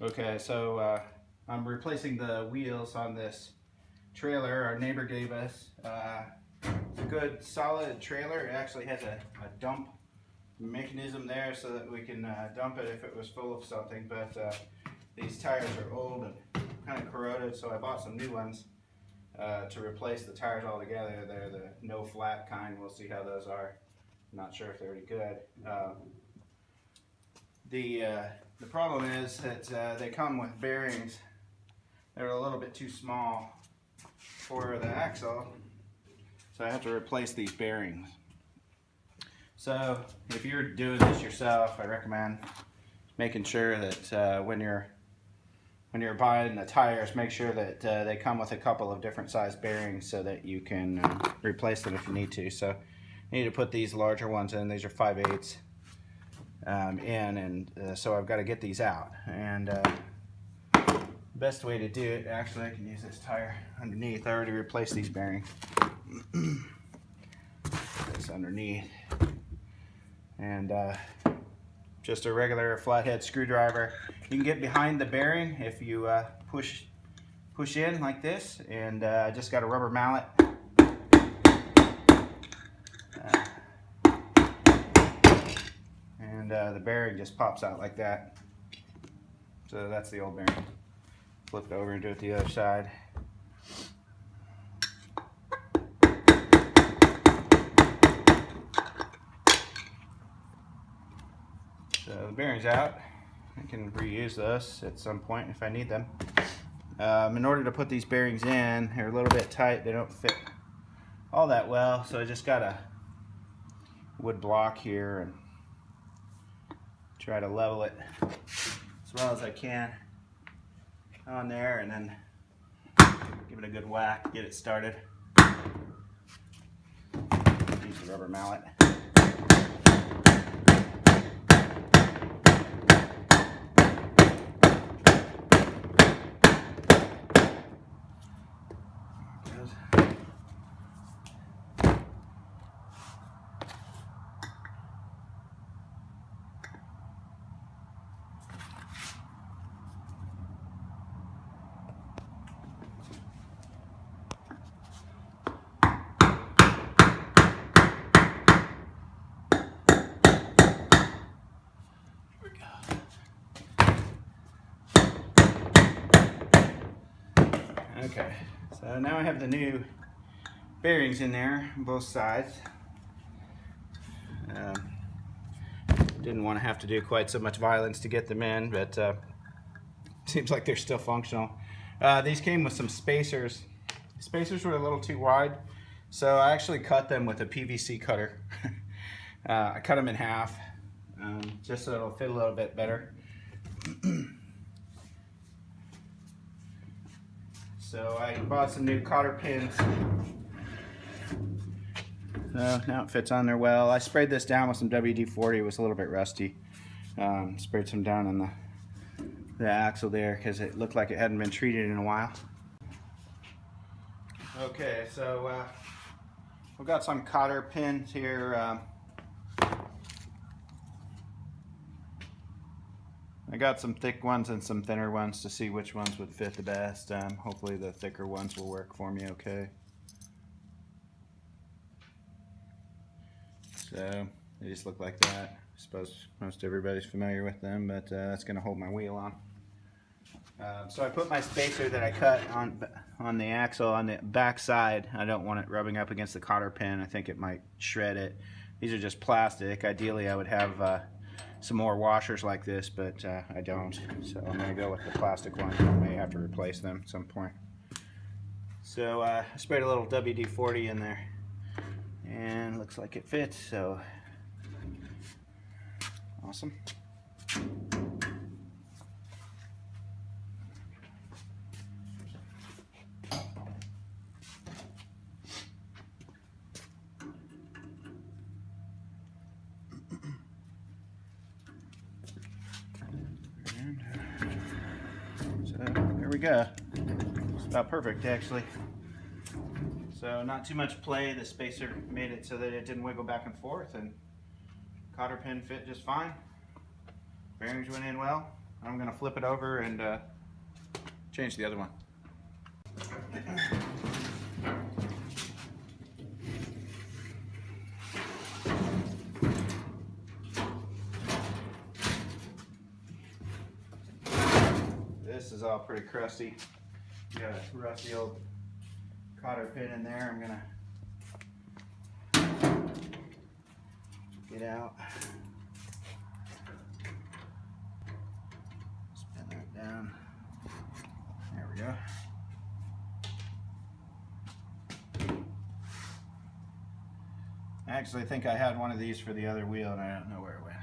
Okay, so I'm replacing the wheels on this trailer our neighbor gave us. It's a good solid trailer. It actually has a dump mechanism there so that we can dump it if it was full of something, but these tires are old and kind of corroded, so I bought some new ones to replace the tires altogether. They're the no flat kind. We'll see how those are. I'm not sure if they're any good. The problem is that they come with bearings that are a little bit too small for the axle, so I have to replace these bearings. So if you're doing this yourself, I recommend making sure that when you're buying the tires, make sure that they come with a couple of different size bearings so that you can replace them if you need to. So you need to put these larger ones in. These are 5/8 in, and so I've got to get these out. And the best way to do it, actually, I can use this tire underneath. I already replaced these bearings. This underneath, and just a regular flathead screwdriver. You can get behind the bearing if you push in like this, and just got a rubber mallet. The bearing just pops out like that. So that's the old bearing. Flip it over and do it the other side. So the bearing's out. I can reuse those at some point if I need them. In order to put these bearings in, they're a little bit tight. They don't fit all that well, so I just got a wood block here and try to level it as well as I can on there, and then give it a good whack, get it started. Use the rubber mallet. Okay, so now I have the new bearings in there on both sides. Didn't want to have to do quite so much violence to get them in, but seems like they're still functional. These came with some spacers. Spacers were a little too wide, so I actually cut them with a PVC cutter. I cut them in half, just so it'll fit a little bit better. So I bought some new cotter pins. So now it fits on there well. I sprayed this down with some WD-40. It was a little bit rusty. Sprayed some down on the axle there because it looked like it hadn't been treated in a while. Okay, so we've got some cotter pins here. I got some thick ones and some thinner ones to see which ones would fit the best. Hopefully the thicker ones will work for me okay. So they just look like that. I suppose most everybody's familiar with them, but that's going to hold my wheel on. So I put my spacer that I cut on the axle on the back side. I don't want it rubbing up against the cotter pin. I think it might shred it. These are just plastic. Ideally I would have some more washers like this, but I don't. So I'm going to go with the plastic ones. I may have to replace them at some point. So I sprayed a little WD-40 in there, and looks like it fits, so awesome. So there we go. It's about perfect actually. So not too much play. The spacer made it so that it didn't wiggle back and forth, and cotter pin fit just fine. Bearings went in well. I'm going to flip it over and change the other one. This is all pretty crusty. Got a rusty old cotter pin in there. I'm going to get out. Spin that down. There we go. I actually think I had one of these for the other wheel and I don't know where it went.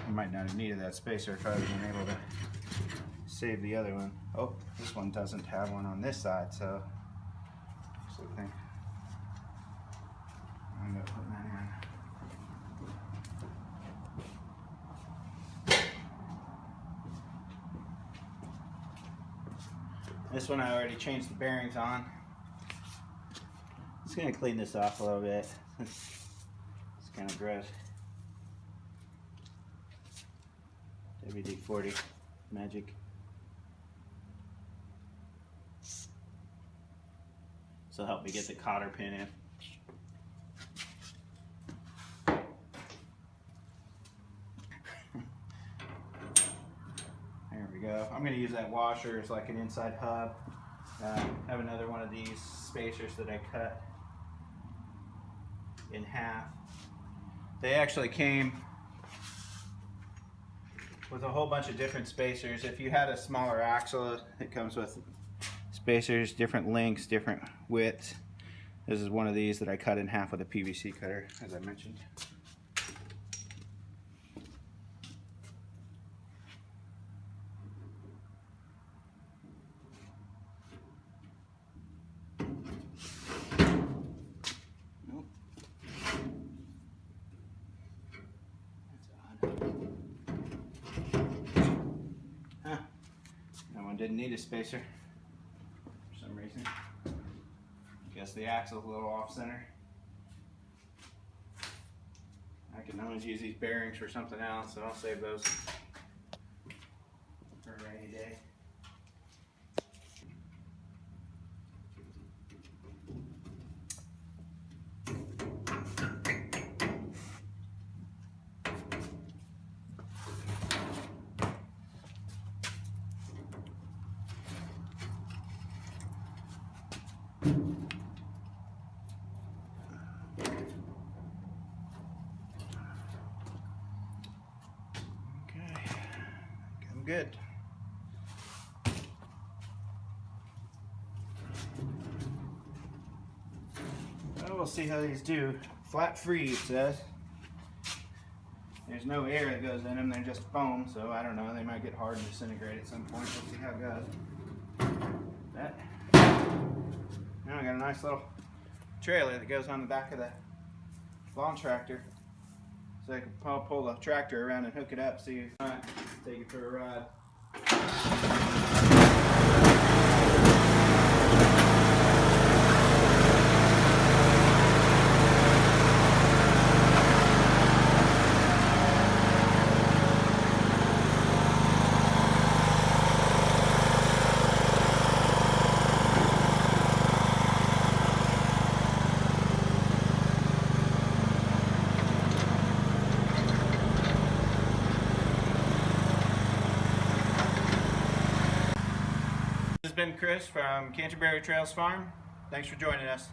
I might not have needed that spacer if I was able to save the other one. Oh, this one doesn't have one on this side, so I think I'm going to put that in. This one I already changed the bearings on. Just going to clean this off a little bit. It's kind of gross. WD-40 magic. This will help me get the cotter pin in. There we go. I'm going to use that washer as like an inside hub. I have another one of these spacers that I cut in half. They actually came with a whole bunch of different spacers. If you had a smaller axle, it comes with spacers, different lengths, different widths. This is one of these that I cut in half with a PVC cutter, as I mentioned. Didn't need a spacer for some reason. Guess the axle's a little off center. I can always use these bearings for something else, so I'll save those for a rainy day. Good. Well, we'll see how these do. Flat free, it says. There's no air that goes in them, they're just foam, so I don't know, they might get hard and disintegrate at some point. We'll see how it goes. That. Now I got a nice little trailer that goes on the back of the lawn tractor. So I can pull the tractor around and hook it up, so you take it for a ride. This has been Chris from Canterbury Trails Farm. Thanks for joining us.